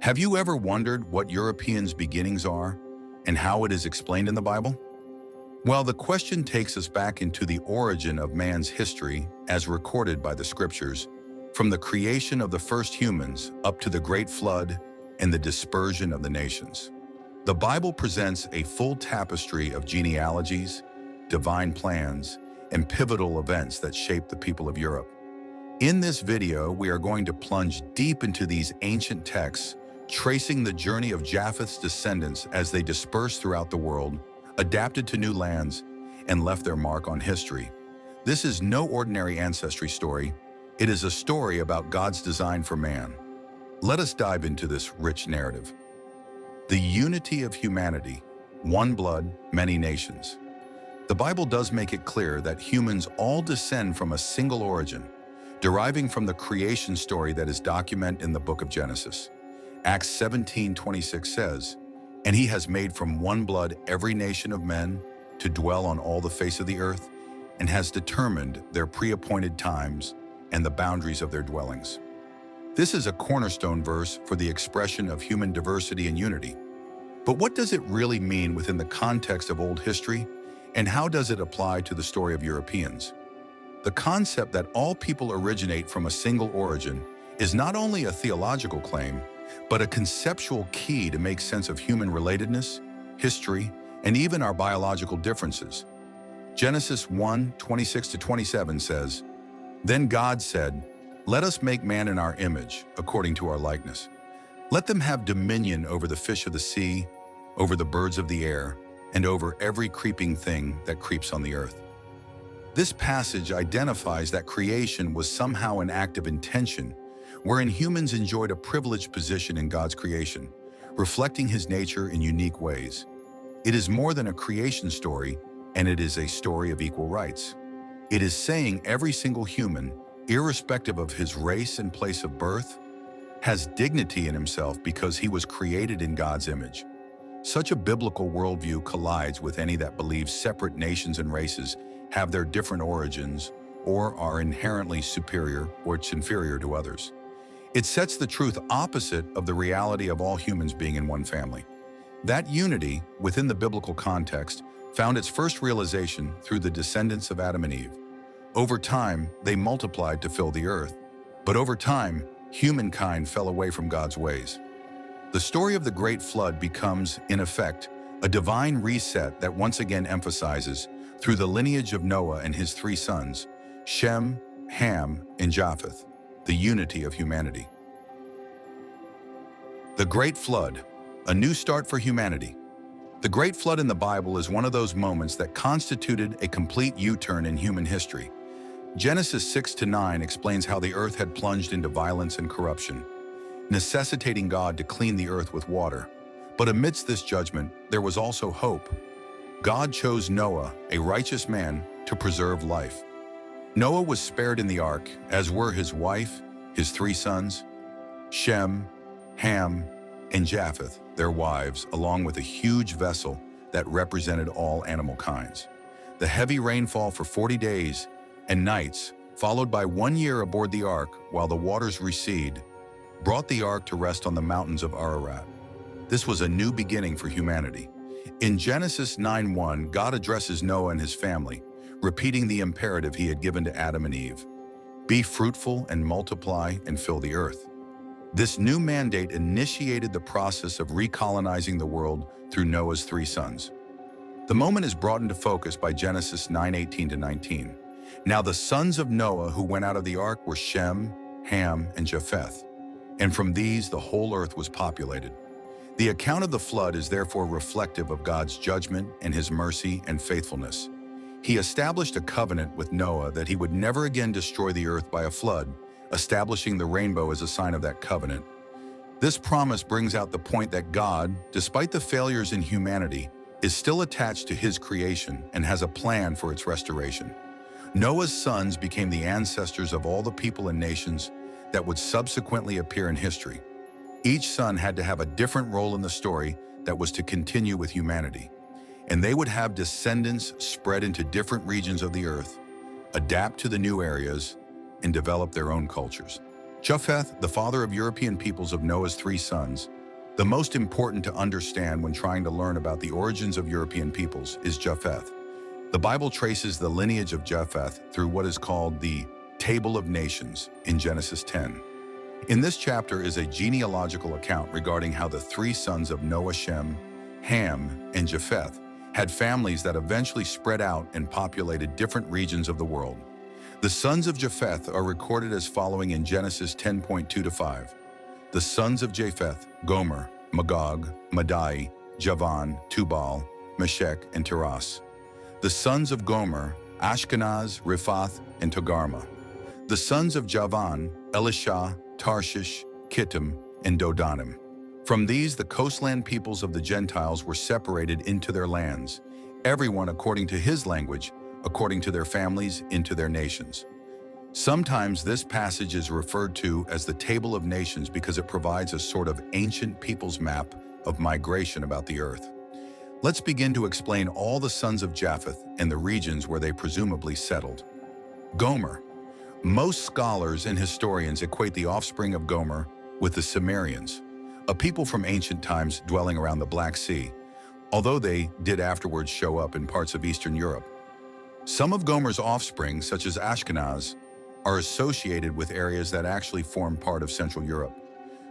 Have you ever wondered what Europeans' beginnings are and how it is explained in the Bible? Well, the question takes us back into the origin of man's history as recorded by the scriptures, from the creation of the first humans up to the Great Flood and the dispersion of the nations. The Bible presents a full tapestry of genealogies, divine plans, and pivotal events that shaped the people of Europe. In this video, we are going to plunge deep into these ancient texts, tracing the journey of Japheth's descendants as they dispersed throughout the world, adapted to new lands, and left their mark on history. This is no ordinary ancestry story. It is a story about God's design for man. Let us dive into this rich narrative. The unity of humanity, one blood, many nations. The Bible does make it clear that humans all descend from a single origin, deriving from the creation story that is documented in the book of Genesis. Acts 17:26 says, "And he has made from one blood every nation of men to dwell on all the face of the earth, and has determined their pre-appointed times and the boundaries of their dwellings." This is a cornerstone verse for the expression of human diversity and unity. But what does it really mean within the context of old history, and how does it apply to the story of Europeans? The concept that all people originate from a single origin is not only a theological claim, but a conceptual key to make sense of human relatedness, history, and even our biological differences. Genesis 1:26-27 says, "Then God said, 'Let us make man in our image, according to our likeness. Let them have dominion over the fish of the sea, over the birds of the air, and over every creeping thing that creeps on the earth.'" This passage identifies that creation was somehow an act of intention, wherein humans enjoyed a privileged position in God's creation, reflecting his nature in unique ways. It is more than a creation story, and it is a story of equal rights. It is saying every single human, irrespective of his race and place of birth, has dignity in himself because he was created in God's image. Such a biblical worldview collides with any that believes separate nations and races have their different origins or are inherently superior or inferior to others. It sets the truth opposite of the reality of all humans being in one family. That unity, within the biblical context, found its first realization through the descendants of Adam and Eve. Over time, they multiplied to fill the earth, but over time, humankind fell away from God's ways. The story of the Great Flood becomes, in effect, a divine reset that once again emphasizes, through the lineage of Noah and his three sons, Shem, Ham, and Japheth, the unity of humanity. The Great Flood, a new start for humanity. The Great Flood in the Bible is one of those moments that constituted a complete U-turn in human history. Genesis 6-9 explains how the earth had plunged into violence and corruption, necessitating God to clean the earth with water. But amidst this judgment, there was also hope. God chose Noah, a righteous man, to preserve life. Noah was spared in the ark, as were his wife, his three sons, Shem, Ham, and Japheth, their wives, along with a huge vessel that represented all animal kinds. The heavy rainfall for 40 days and nights, followed by 1 year aboard the ark while the waters recede, brought the ark to rest on the mountains of Ararat. This was a new beginning for humanity. In Genesis 9:1, God addresses Noah and his family, repeating the imperative he had given to Adam and Eve: "Be fruitful and multiply and fill the earth." This new mandate initiated the process of recolonizing the world through Noah's three sons. The moment is brought into focus by Genesis 9:18-19. Now the sons of Noah who went out of the ark were Shem, Ham, and Japheth, and from these the whole earth was populated. The account of the flood is therefore reflective of God's judgment and his mercy and faithfulness. He established a covenant with Noah that he would never again destroy the earth by a flood, establishing the rainbow as a sign of that covenant. This promise brings out the point that God, despite the failures in humanity, is still attached to his creation and has a plan for its restoration. Noah's sons became the ancestors of all the people and nations that would subsequently appear in history. Each son had to have a different role in the story that was to continue with humanity, and they would have descendants spread into different regions of the earth, adapt to the new areas, and develop their own cultures. Japheth, the father of European peoples of Noah's three sons, the most important to understand when trying to learn about the origins of European peoples is Japheth. The Bible traces the lineage of Japheth through what is called the Table of Nations in Genesis 10. In this chapter is a genealogical account regarding how the three sons of Noah, Shem, Ham, and Japheth had families that eventually spread out and populated different regions of the world. The sons of Japheth are recorded as following in Genesis 10:2-5. The sons of Japheth, Gomer, Magog, Madai, Javan, Tubal, Meshech, and Tiras. The sons of Gomer, Ashkenaz, Riphath, and Togarmah. The sons of Javan, Elisha, Tarshish, Kittim, and Dodanim. From these, the coastland peoples of the Gentiles were separated into their lands, everyone according to his language, according to their families, into their nations. Sometimes this passage is referred to as the Table of Nations because it provides a sort of ancient people's map of migration about the earth. Let's begin to explain all the sons of Japheth and the regions where they presumably settled. Gomer. Most scholars and historians equate the offspring of Gomer with the Cimmerians, a people from ancient times dwelling around the Black Sea, although they did afterwards show up in parts of Eastern Europe. Some of Gomer's offspring, such as Ashkenaz, are associated with areas that actually form part of Central Europe.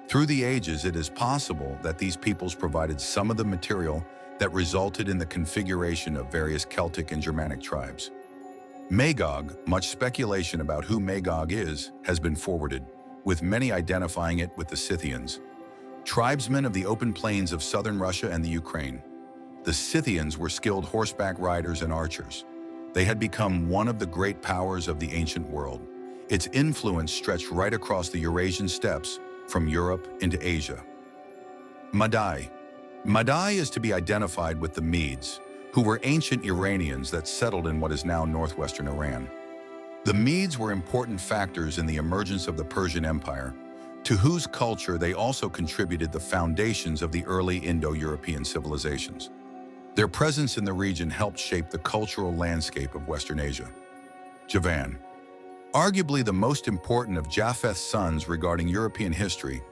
Through the ages, it is possible that these peoples provided some of the material that resulted in the configuration of various Celtic and Germanic tribes. Magog, much speculation about who Magog is, has been forwarded, with many identifying it with the Scythians, tribesmen of the open plains of southern Russia and the Ukraine. The Scythians were skilled horseback riders and archers. They had become one of the great powers of the ancient world. Its influence stretched right across the Eurasian steppes, from Europe into Asia. Madai. Madai is to be identified with the Medes, who were ancient Iranians that settled in what is now northwestern Iran. The Medes were important factors in the emergence of the Persian Empire, to whose culture they also contributed the foundations of the early Indo-European civilizations. Their presence in the region helped shape the cultural landscape of Western Asia. Javan. Arguably the most important of Japheth's sons regarding European history,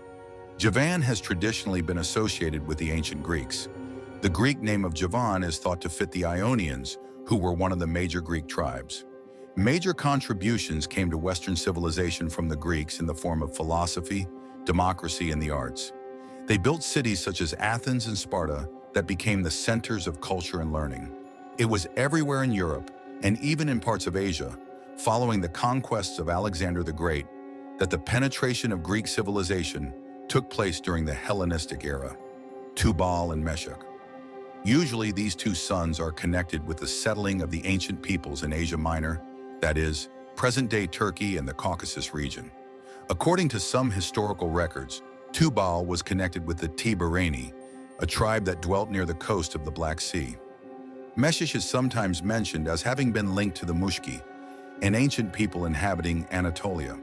Javan has traditionally been associated with the ancient Greeks. The Greek name of Javan is thought to fit the Ionians, who were one of the major Greek tribes. Major contributions came to Western civilization from the Greeks in the form of philosophy, democracy, and the arts. They built cities such as Athens and Sparta that became the centers of culture and learning. It was everywhere in Europe, and even in parts of Asia, following the conquests of Alexander the Great, that the penetration of Greek civilization took place during the Hellenistic era. Tubal and Meshech. Usually these two sons are connected with the settling of the ancient peoples in Asia Minor, that is, present-day Turkey and the Caucasus region. According to some historical records, Tubal was connected with the Tibareni, a tribe that dwelt near the coast of the Black Sea. Meshech is sometimes mentioned as having been linked to the Mushki, an ancient people inhabiting Anatolia.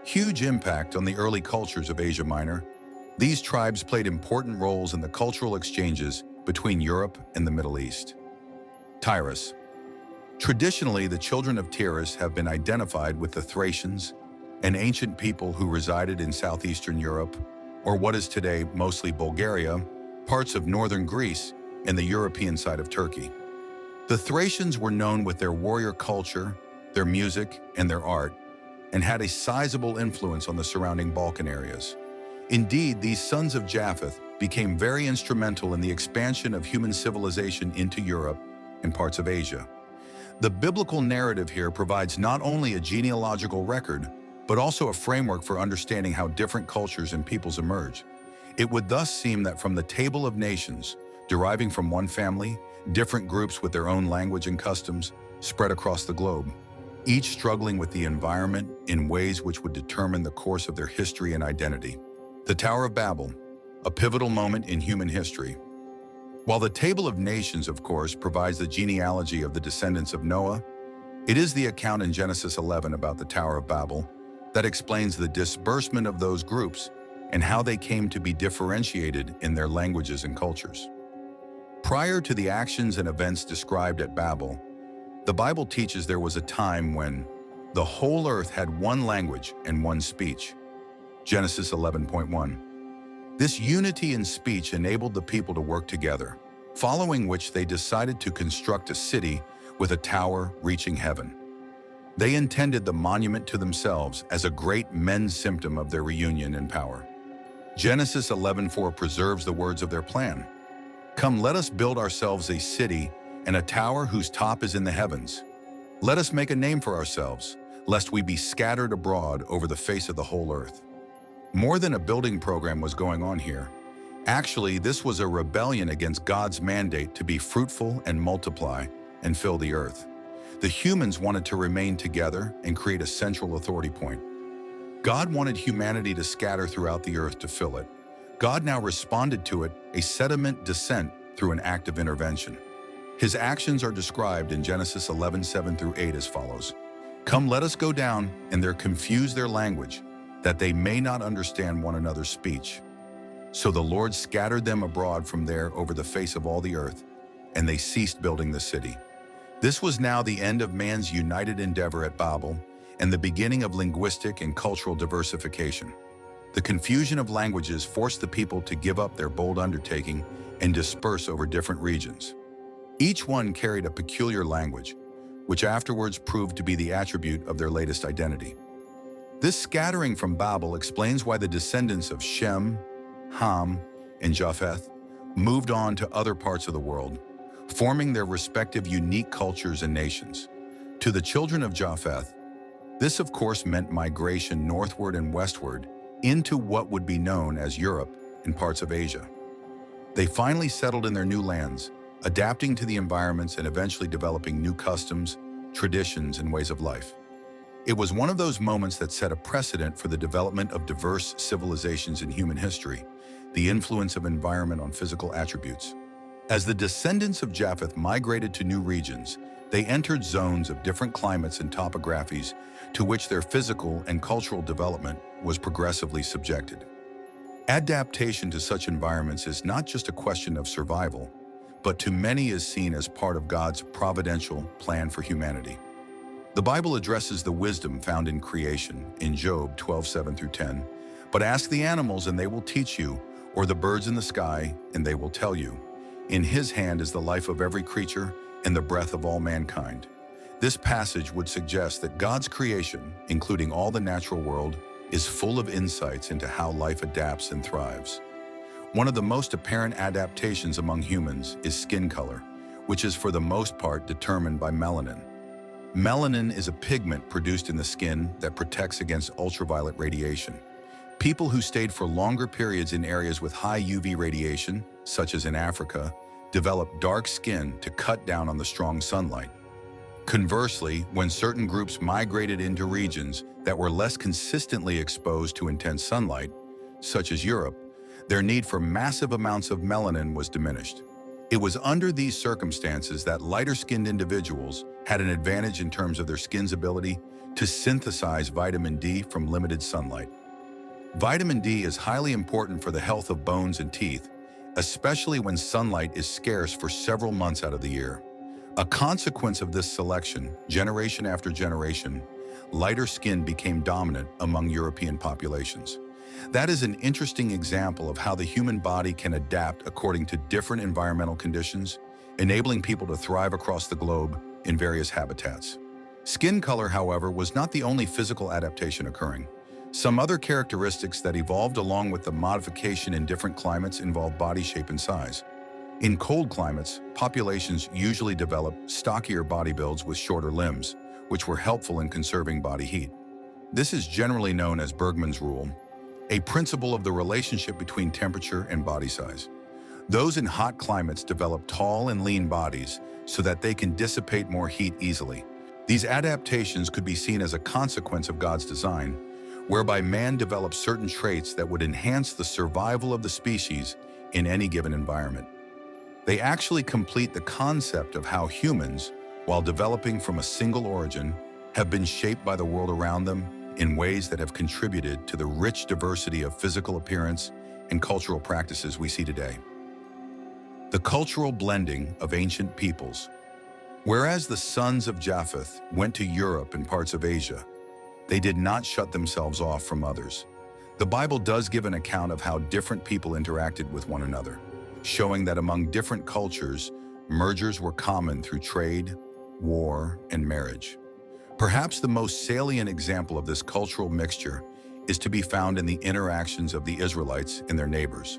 Huge impact on the early cultures of Asia Minor, these tribes played important roles in the cultural exchanges between Europe and the Middle East. Tyrus. Traditionally, the children of Tyrus have been identified with the Thracians, an ancient people who resided in southeastern Europe, or what is today mostly Bulgaria, parts of northern Greece, and the European side of Turkey. The Thracians were known with their warrior culture, their music, and their art, and had a sizable influence on the surrounding Balkan areas. Indeed, these sons of Japheth became very instrumental in the expansion of human civilization into Europe and parts of Asia. The biblical narrative here provides not only a genealogical record, but also a framework for understanding how different cultures and peoples emerge. It would thus seem that from the Table of Nations, deriving from one family, different groups with their own language and customs spread across the globe, each struggling with the environment in ways which would determine the course of their history and identity. The Tower of Babel, a pivotal moment in human history. While the Table of Nations, of course, provides the genealogy of the descendants of Noah, it is the account in Genesis 11 about the Tower of Babel that explains the disbursement of those groups and how they came to be differentiated in their languages and cultures. Prior to the actions and events described at Babel, the Bible teaches there was a time when the whole earth had one language and one speech. Genesis 11:1. This unity in speech enabled the people to work together, following which they decided to construct a city with a tower reaching heaven. They intended the monument to themselves as a great men's symptom of their reunion and power. Genesis 11:4 preserves the words of their plan. Come, let us build ourselves a city and a tower whose top is in the heavens. Let us make a name for ourselves, lest we be scattered abroad over the face of the whole earth. More than a building program was going on here. Actually, this was a rebellion against God's mandate to be fruitful and multiply and fill the earth. The humans wanted to remain together and create a central authority point. God wanted humanity to scatter throughout the earth to fill it. God now responded to it, a sediment descent through an act of intervention. His actions are described in Genesis 11:7-8 as follows. Come, let us go down, and there confuse their language, that they may not understand one another's speech. So the Lord scattered them abroad from there over the face of all the earth, and they ceased building the city. This was now the end of man's united endeavor at Babel and the beginning of linguistic and cultural diversification. The confusion of languages forced the people to give up their bold undertaking and disperse over different regions. Each one carried a peculiar language, which afterwards proved to be the attribute of their latest identity. This scattering from Babel explains why the descendants of Shem, Ham, and Japheth moved on to other parts of the world, forming their respective unique cultures and nations. To the children of Japheth, this of course meant migration northward and westward into what would be known as Europe and parts of Asia. They finally settled in their new lands, adapting to the environments and eventually developing new customs, traditions, and ways of life. It was one of those moments that set a precedent for the development of diverse civilizations in human history, the influence of environment on physical attributes. As the descendants of Japheth migrated to new regions, they entered zones of different climates and topographies to which their physical and cultural development was progressively subjected. Adaptation to such environments is not just a question of survival, but to many is seen as part of God's providential plan for humanity. The Bible addresses the wisdom found in creation in Job 12:7-10, but ask the animals and they will teach you, or the birds in the sky and they will tell you. In his hand is the life of every creature and the breath of all mankind. This passage would suggest that God's creation, including all the natural world, is full of insights into how life adapts and thrives. One of the most apparent adaptations among humans is skin color, which is for the most part determined by melanin. Melanin is a pigment produced in the skin that protects against ultraviolet radiation. People who stayed for longer periods in areas with high UV radiation, such as in Africa, developed dark skin to cut down on the strong sunlight. Conversely, when certain groups migrated into regions that were less consistently exposed to intense sunlight, such as Europe, their need for massive amounts of melanin was diminished. It was under these circumstances that lighter-skinned individuals had an advantage in terms of their skin's ability to synthesize vitamin D from limited sunlight. Vitamin D is highly important for the health of bones and teeth, especially when sunlight is scarce for several months out of the year. A consequence of this selection, generation after generation, lighter skin became dominant among European populations. That is an interesting example of how the human body can adapt according to different environmental conditions, enabling people to thrive across the globe in various habitats. Skin color, however, was not the only physical adaptation occurring. Some other characteristics that evolved along with the modification in different climates involve body shape and size. In cold climates, populations usually develop stockier body builds with shorter limbs, which were helpful in conserving body heat. This is generally known as Bergmann's rule, a principle of the relationship between temperature and body size. Those in hot climates develop tall and lean bodies so that they can dissipate more heat easily. These adaptations could be seen as a consequence of God's design, whereby man develops certain traits that would enhance the survival of the species in any given environment. They actually complete the concept of how humans, while developing from a single origin, have been shaped by the world around them in ways that have contributed to the rich diversity of physical appearance and cultural practices we see today. The cultural blending of ancient peoples. Whereas the sons of Japheth went to Europe and parts of Asia, they did not shut themselves off from others. The Bible does give an account of how different people interacted with one another, showing that among different cultures, mergers were common through trade, war, and marriage. Perhaps the most salient example of this cultural mixture is to be found in the interactions of the Israelites and their neighbors.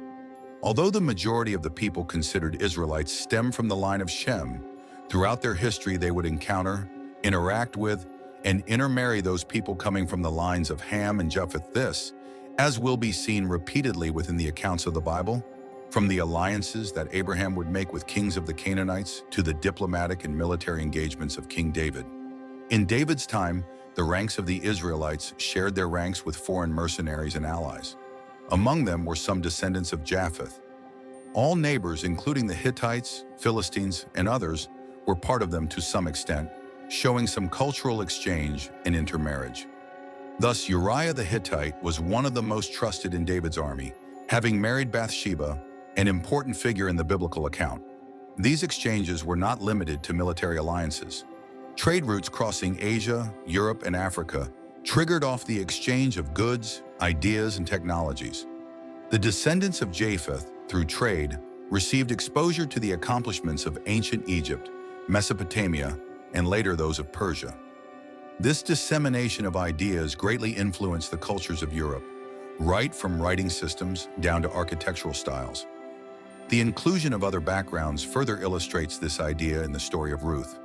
Although the majority of the people considered Israelites stem from the line of Shem, throughout their history they would encounter, interact with, and intermarry those people coming from the lines of Ham and Japheth. This, as will be seen repeatedly within the accounts of the Bible, from the alliances that Abraham would make with kings of the Canaanites to the diplomatic and military engagements of King David. In David's time, the ranks of the Israelites shared their ranks with foreign mercenaries and allies. Among them were some descendants of Japheth. All neighbors, including the Hittites, Philistines, and others, were part of them to some extent, showing some cultural exchange and intermarriage. Thus, Uriah the Hittite was one of the most trusted in David's army, having married Bathsheba, an important figure in the biblical account. These exchanges were not limited to military alliances. Trade routes crossing Asia, Europe, and Africa triggered off the exchange of goods, ideas, and technologies. The descendants of Japheth, through trade, received exposure to the accomplishments of ancient Egypt, Mesopotamia, and later those of Persia. This dissemination of ideas greatly influenced the cultures of Europe, right from writing systems down to architectural styles. The inclusion of other backgrounds further illustrates this idea in the story of Ruth.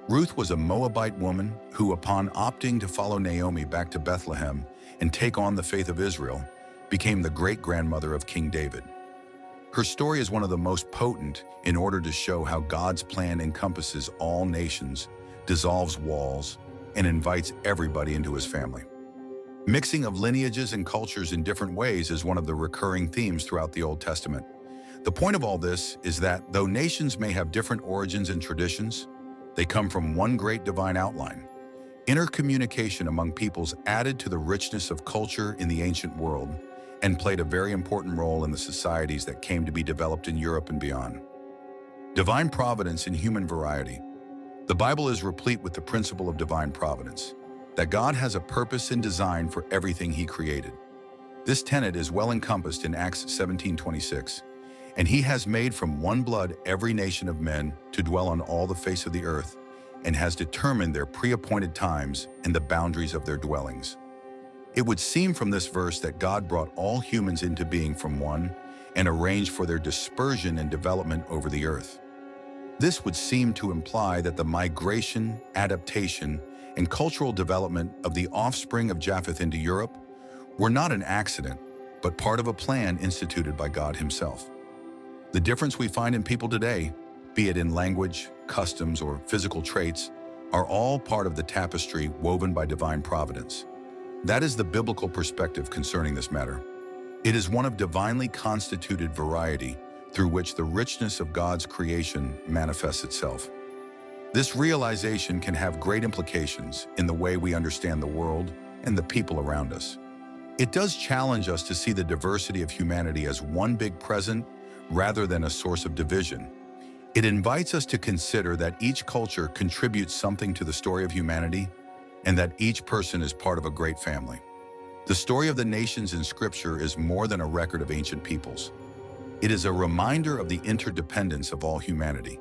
Ruth was a Moabite woman who, upon opting to follow Naomi back to Bethlehem and take on the faith of Israel, became the great-grandmother of King David. Her story is one of the most potent in order to show how God's plan encompasses all nations, dissolves walls, and invites everybody into his family. Mixing of lineages and cultures in different ways is one of the recurring themes throughout the Old Testament. The point of all this is that though nations may have different origins and traditions, they come from one great divine outline. Intercommunication among peoples added to the richness of culture in the ancient world and played a very important role in the societies that came to be developed in Europe and beyond. Divine providence in human variety. The Bible is replete with the principle of divine providence, that God has a purpose and design for everything he created. This tenet is well encompassed in Acts 17:26, and he has made from one blood every nation of men to dwell on all the face of the earth, and has determined their pre-appointed times and the boundaries of their dwellings. It would seem from this verse that God brought all humans into being from one and arranged for their dispersion and development over the earth. This would seem to imply that the migration, adaptation, and cultural development of the offspring of Japheth into Europe were not an accident, but part of a plan instituted by God himself. The difference we find in people today, be it in language, customs, or physical traits, are all part of the tapestry woven by divine providence. That is the biblical perspective concerning this matter. It is one of divinely constituted variety through which the richness of God's creation manifests itself. This realization can have great implications in the way we understand the world and the people around us. It does challenge us to see the diversity of humanity as one big present rather than a source of division. It invites us to consider that each culture contributes something to the story of humanity and that each person is part of a great family. The story of the nations in Scripture is more than a record of ancient peoples. It is a reminder of the interdependence of all humanity.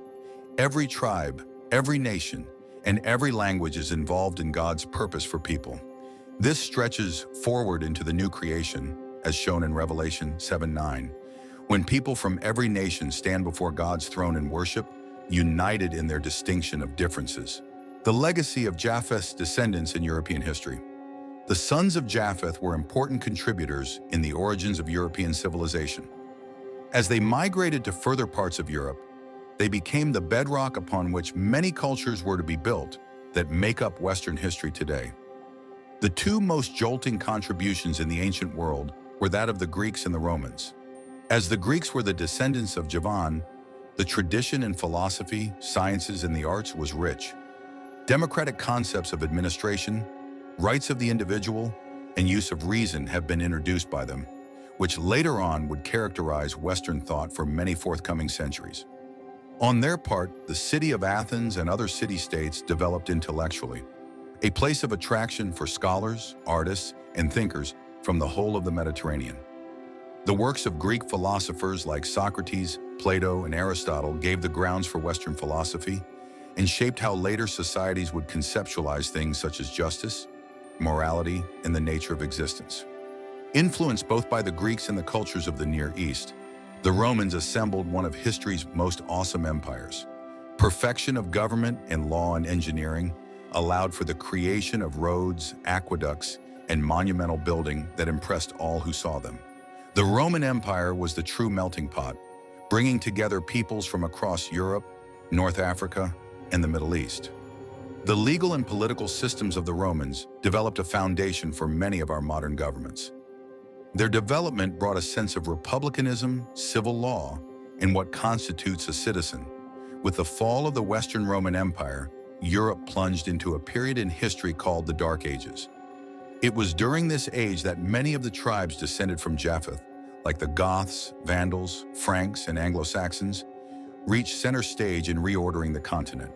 Every tribe, every nation, and every language is involved in God's purpose for people. This stretches forward into the new creation, as shown in Revelation 7:9, when people from every nation stand before God's throne in worship, united in their distinction of differences. The legacy of Japheth's descendants in European history. The sons of Japheth were important contributors in the origins of European civilization. As they migrated to further parts of Europe, they became the bedrock upon which many cultures were to be built that make up Western history today. The two most jolting contributions in the ancient world were that of the Greeks and the Romans. As the Greeks were the descendants of Japheth, the tradition in philosophy, sciences, and the arts was rich. Democratic concepts of administration, rights of the individual, and use of reason have been introduced by them, which later on would characterize Western thought for many forthcoming centuries. On their part, the city of Athens and other city-states developed intellectually, a place of attraction for scholars, artists, and thinkers from the whole of the Mediterranean. The works of Greek philosophers like Socrates, Plato, and Aristotle gave the grounds for Western philosophy and shaped how later societies would conceptualize things such as justice, morality, and the nature of existence. Influenced both by the Greeks and the cultures of the Near East, the Romans assembled one of history's most awesome empires. Perfection of government and law and engineering allowed for the creation of roads, aqueducts, and monumental building that impressed all who saw them. The Roman Empire was the true melting pot, bringing together peoples from across Europe, North Africa, and the Middle East. The legal and political systems of the Romans developed a foundation for many of our modern governments. Their development brought a sense of republicanism, civil law, and what constitutes a citizen. With the fall of the Western Roman Empire, Europe plunged into a period in history called the Dark Ages. It was during this age that many of the tribes descended from Japheth, like the Goths, Vandals, Franks, and Anglo-Saxons, reached center stage in reordering the continent.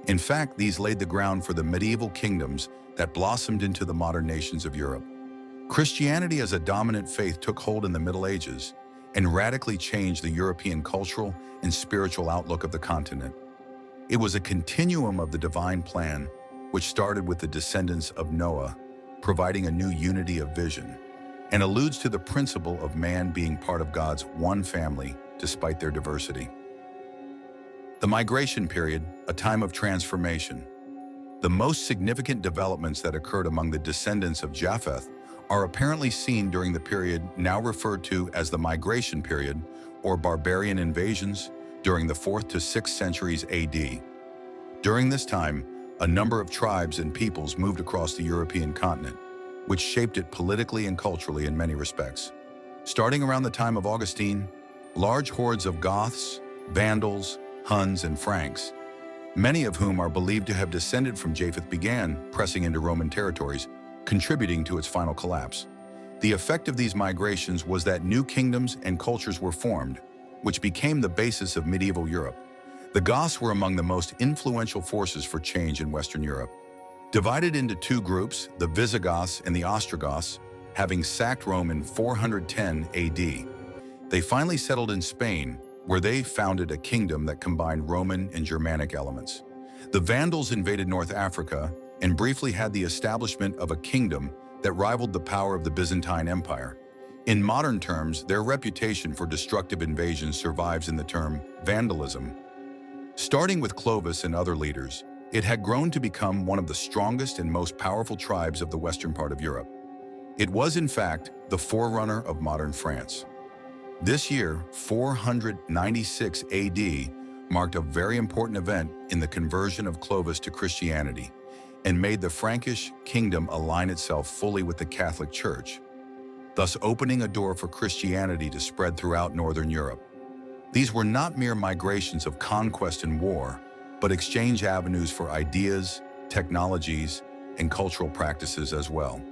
In fact, these laid the ground for the medieval kingdoms that blossomed into the modern nations of Europe. Christianity as a dominant faith took hold in the Middle Ages and radically changed the European cultural and spiritual outlook of the continent. It was a continuum of the divine plan, which started with the descendants of Noah, providing a new unity of vision, and alludes to the principle of man being part of God's one family despite their diversity. The migration period, a time of transformation. The most significant developments that occurred among the descendants of Japheth are apparently seen during the period now referred to as the migration period or barbarian invasions during the 4th to 6th centuries AD. During this time, a number of tribes and peoples moved across the European continent, which shaped it politically and culturally in many respects. Starting around the time of Augustine, large hordes of Goths, Vandals, Huns, and Franks, many of whom are believed to have descended from Japheth, began pressing into Roman territories, contributing to its final collapse. The effect of these migrations was that new kingdoms and cultures were formed, which became the basis of medieval Europe. The Goths were among the most influential forces for change in Western Europe. Divided into two groups, the Visigoths and the Ostrogoths, having sacked Rome in 410 AD, they finally settled in Spain, where they founded a kingdom that combined Roman and Germanic elements. The Vandals invaded North Africa and briefly had the establishment of a kingdom that rivaled the power of the Byzantine Empire. In modern terms, their reputation for destructive invasions survives in the term vandalism. Starting with Clovis and other leaders, it had grown to become one of the strongest and most powerful tribes of the western part of Europe. It was, in fact, the forerunner of modern France. This year, 496 AD, marked a very important event in the conversion of Clovis to Christianity and made the Frankish kingdom align itself fully with the Catholic Church, thus opening a door for Christianity to spread throughout Northern Europe. These were not mere migrations of conquest and war, but exchange avenues for ideas, technologies, and cultural practices as well.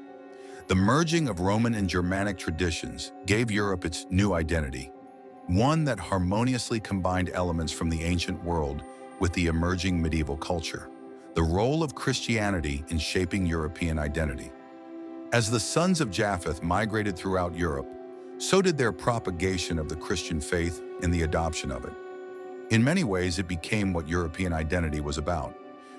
The merging of Roman and Germanic traditions gave Europe its new identity, one that harmoniously combined elements from the ancient world with the emerging medieval culture. The role of Christianity in shaping European identity. As the sons of Japheth migrated throughout Europe, so did their propagation of the Christian faith and the adoption of it. In many ways, it became what European identity was about,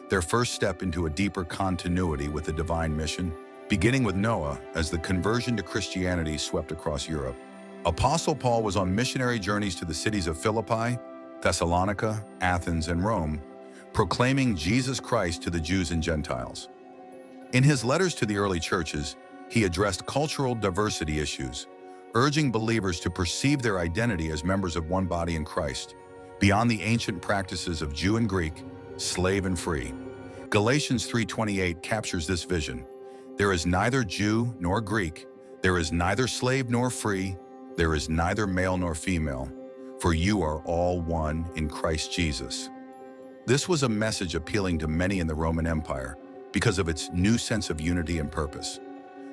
their first step into a deeper continuity with the divine mission, beginning with Noah as the conversion to Christianity swept across Europe. Apostle Paul was on missionary journeys to the cities of Philippi, Thessalonica, Athens, and Rome, proclaiming Jesus Christ to the Jews and Gentiles. In his letters to the early churches, he addressed cultural diversity issues, urging believers to perceive their identity as members of one body in Christ, beyond the ancient practices of Jew and Greek, slave and free. Galatians 3:28 captures this vision. There is neither Jew nor Greek, there is neither slave nor free, there is neither male nor female, for you are all one in Christ Jesus. This was a message appealing to many in the Roman Empire because of its new sense of unity and purpose.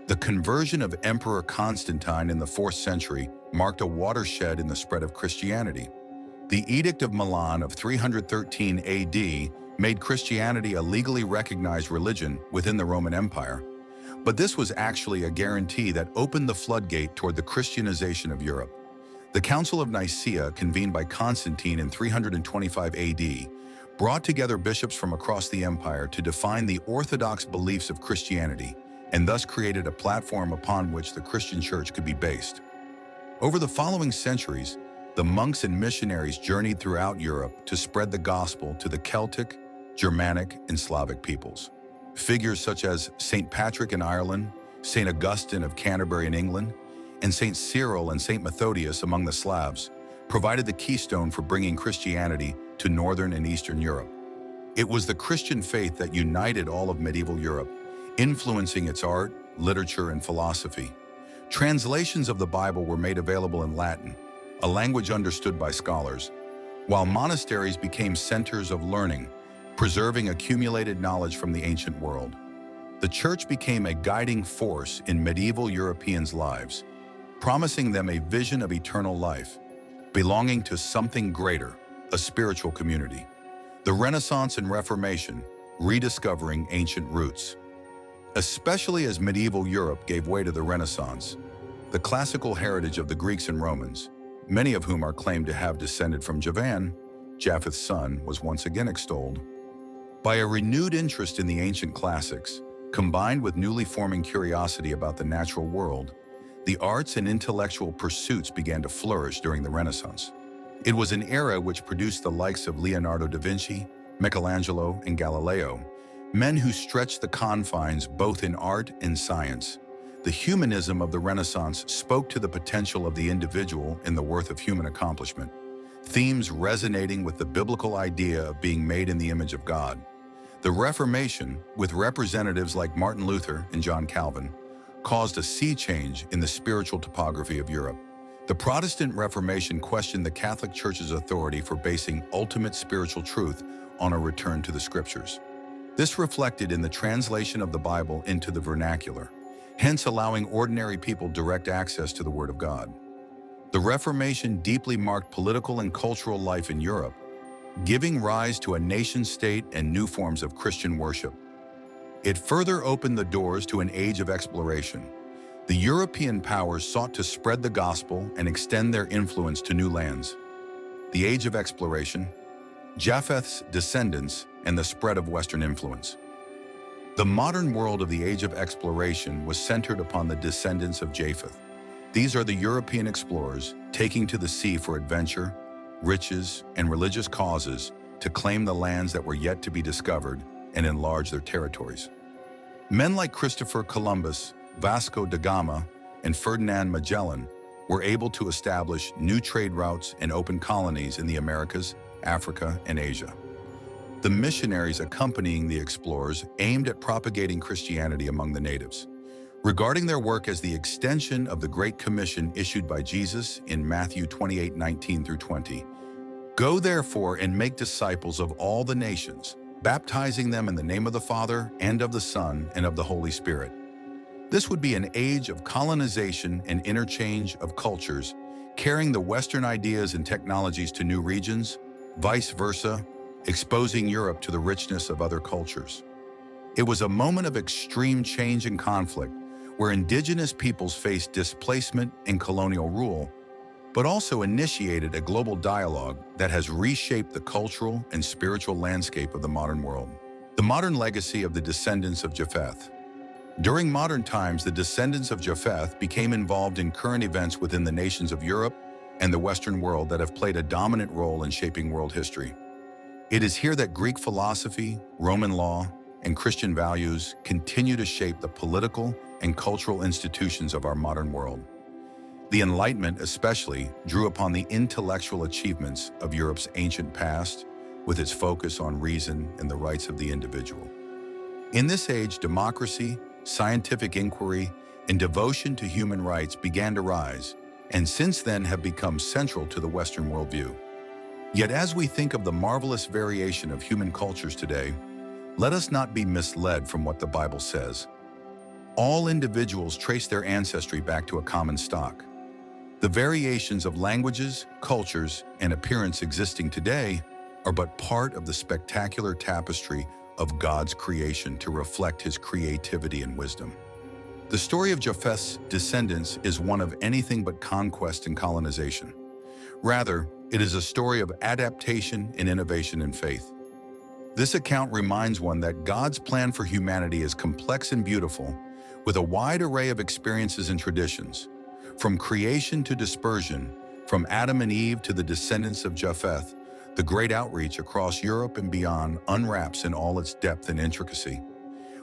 The conversion of Emperor Constantine in the 4th century marked a watershed in the spread of Christianity. The Edict of Milan of 313 AD made Christianity a legally recognized religion within the Roman Empire, But this was actually a guarantee that opened the floodgate toward the Christianization of Europe. The Council of Nicaea, convened by Constantine in 325 AD, brought together bishops from across the empire to define the orthodox beliefs of Christianity, and thus created a platform upon which the Christian church could be based. Over the following centuries, the monks and missionaries journeyed throughout Europe to spread the gospel to the Celtic, Germanic, and Slavic peoples. Figures such as St. Patrick in Ireland, St. Augustine of Canterbury in England, and St. Cyril and St. Methodius among the Slavs provided the keystone for bringing Christianity to Northern and Eastern Europe. It was the Christian faith that united all of medieval Europe, influencing its art, literature, and philosophy. Translations of the Bible were made available in Latin, a language understood by scholars, while monasteries became centers of learning, preserving accumulated knowledge from the ancient world. The church became a guiding force in medieval Europeans' lives, promising them a vision of eternal life, belonging to something greater, a spiritual community. The Renaissance and Reformation, rediscovering ancient roots. Especially as medieval Europe gave way to the Renaissance, the classical heritage of the Greeks and Romans, many of whom are claimed to have descended from Japheth's son, was once again extolled. By a renewed interest in the ancient classics, combined with newly forming curiosity about the natural world, the arts and intellectual pursuits began to flourish during the Renaissance. It was an era which produced the likes of Leonardo da Vinci, Michelangelo, and Galileo, men who stretched the confines both in art and science. The humanism of the Renaissance spoke to the potential of the individual in the worth of human accomplishment, themes resonating with the biblical idea of being made in the image of God. The Reformation, with representatives like Martin Luther and John Calvin, caused a sea change in the spiritual topography of Europe. The Protestant Reformation questioned the Catholic Church's authority for basing ultimate spiritual truth on a return to the Scriptures. This reflected in the translation of the Bible into the vernacular, hence allowing ordinary people direct access to the Word of God. The Reformation deeply marked political and cultural life in Europe, giving rise to a nation-state and new forms of Christian worship. It further opened the doors to an age of exploration. The European powers sought to spread the gospel and extend their influence to new lands. The age of exploration, Japheth's descendants, and the spread of Western influence. The modern world of the age of exploration was centered upon the descendants of Japheth. These are the European explorers taking to the sea for adventure, riches, and religious causes to claim the lands that were yet to be discovered and enlarge their territories. Men like Christopher Columbus, Vasco da Gama, and Ferdinand Magellan were able to establish new trade routes and open colonies in the Americas, Africa, and Asia. The missionaries accompanying the explorers aimed at propagating Christianity among the natives, regarding their work as the extension of the Great Commission issued by Jesus in Matthew 28:19-20. Go therefore and make disciples of all the nations, baptizing them in the name of the Father and of the Son and of the Holy Spirit. This would be an age of colonization and interchange of cultures, carrying the Western ideas and technologies to new regions, vice versa, exposing Europe to the richness of other cultures. It was a moment of extreme change and conflict, where indigenous peoples faced displacement and colonial rule, but also initiated a global dialogue that has reshaped the cultural and spiritual landscape of the modern world. The modern legacy of the descendants of Japheth. During modern times, the descendants of Japheth became involved in current events within the nations of Europe and the Western world that have played a dominant role in shaping world history. It is here that Greek philosophy, Roman law, and Christian values continue to shape the political and cultural institutions of our modern world. The Enlightenment especially drew upon the intellectual achievements of Europe's ancient past, with its focus on reason and the rights of the individual. In this age, democracy, scientific inquiry, and devotion to human rights began to rise, and since then have become central to the Western worldview. Yet as we think of the marvelous variation of human cultures today, let us not be misled from what the Bible says. All individuals trace their ancestry back to a common stock. The variations of languages, cultures, and appearance existing today are but part of the spectacular tapestry of God's creation to reflect His creativity and wisdom. The story of Japheth's descendants is one of anything but conquest and colonization. Rather, it is a story of adaptation and innovation in faith. This account reminds one that God's plan for humanity is complex and beautiful, with a wide array of experiences and traditions. From creation to dispersion, from Adam and Eve to the descendants of Japheth, the great outreach across Europe and beyond unwraps in all its depth and intricacy.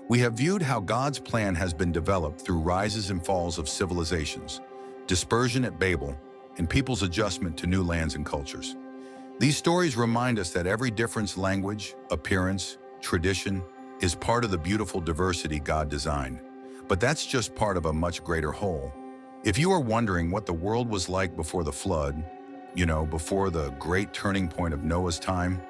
We have viewed how God's plan has been developed through rises and falls of civilizations, dispersion at Babel, and people's adjustment to new lands and cultures. These stories remind us that every difference, language, appearance, tradition, is part of the beautiful diversity God designed. But that's just part of a much greater whole. If you are wondering what the world was like before the flood, before the great turning point of Noah's time,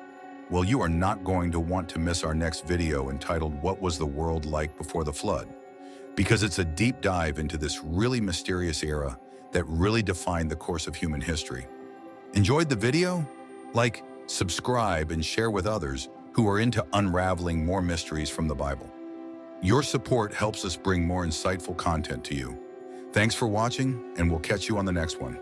well, you are not going to want to miss our next video entitled "What Was the World Like Before the Flood?" because it's a deep dive into this really mysterious era that really defined the course of human history. Enjoyed the video? Like, subscribe, and share with others who are into unraveling more mysteries from the Bible. Your support helps us bring more insightful content to you. Thanks for watching, and we'll catch you on the next one.